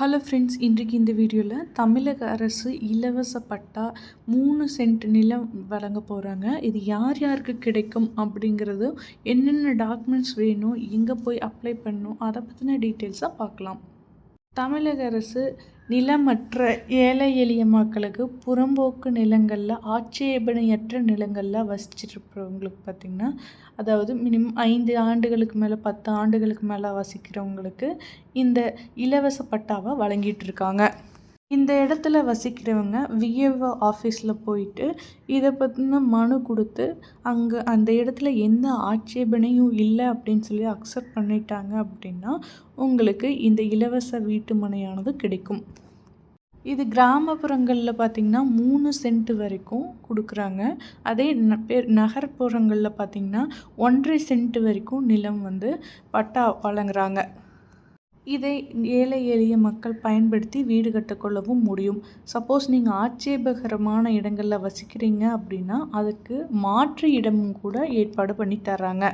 Hello friends, இன்றைக்கு இந்த வீடியோவில் தமிழக அரசு இலவச பட்டா 3 சென்ட் நிலம் வழங்க போகிறாங்க. இது யார் யாருக்கு கிடைக்கும் அப்படிங்கிறது, என்னென்ன டாக்குமெண்ட்ஸ் வேணும், எங்கே போய் அப்ளை பண்ணணும், அதை பற்றின டீட்டெயில்ஸாக பார்க்கலாம். தமிழக அரசு நிலமற்ற ஏழை எளிய மக்களுக்கு புறம்போக்கு நிலங்களில் ஆட்சேபனையற்ற நிலங்களில் வசிச்சிட்ருக்கிறவங்களுக்கு பார்த்திங்கன்னா, அதாவது மினிமம் 5 ஆண்டுகளுக்கு மேலே 10 ஆண்டுகளுக்கு மேலே வசிக்கிறவங்களுக்கு இந்த இலவச பட்டாவை வழங்கிட்டுருக்காங்க. இந்த இடத்துல வசிக்கிறவங்க விஏஓ ஆஃபீஸில் போயிட்டு இதை பற்றின மனு கொடுத்து அங்கே அந்த இடத்துல எந்த ஆட்சேபனையும் இல்லை அப்படின்னு சொல்லி அக்செப்ட் பண்ணிட்டாங்க அப்படின்னா உங்களுக்கு இந்த இலவச வீட்டு மனையானது கிடைக்கும். இது கிராமப்புறங்களில் பார்த்திங்கன்னா 3 சென்ட் வரைக்கும் கொடுக்குறாங்க. அதே நகர்ப்புறங்களில் பார்த்திங்கன்னா 1.5 சென்ட் வரைக்கும் நிலம் பட்டா வழங்குறாங்க. இதை ஏழை எளிய மக்கள் பயன்படுத்தி வீடு கட்டிக்கொள்ளவும் முடியும். சப்போஸ் நீங்கள் ஆட்சேபகரமான இடங்களில் வசிக்கிறீங்க அப்படின்னா அதுக்கு மாற்று இடமும் கூட ஏற்பாடு பண்ணி தர்றாங்க.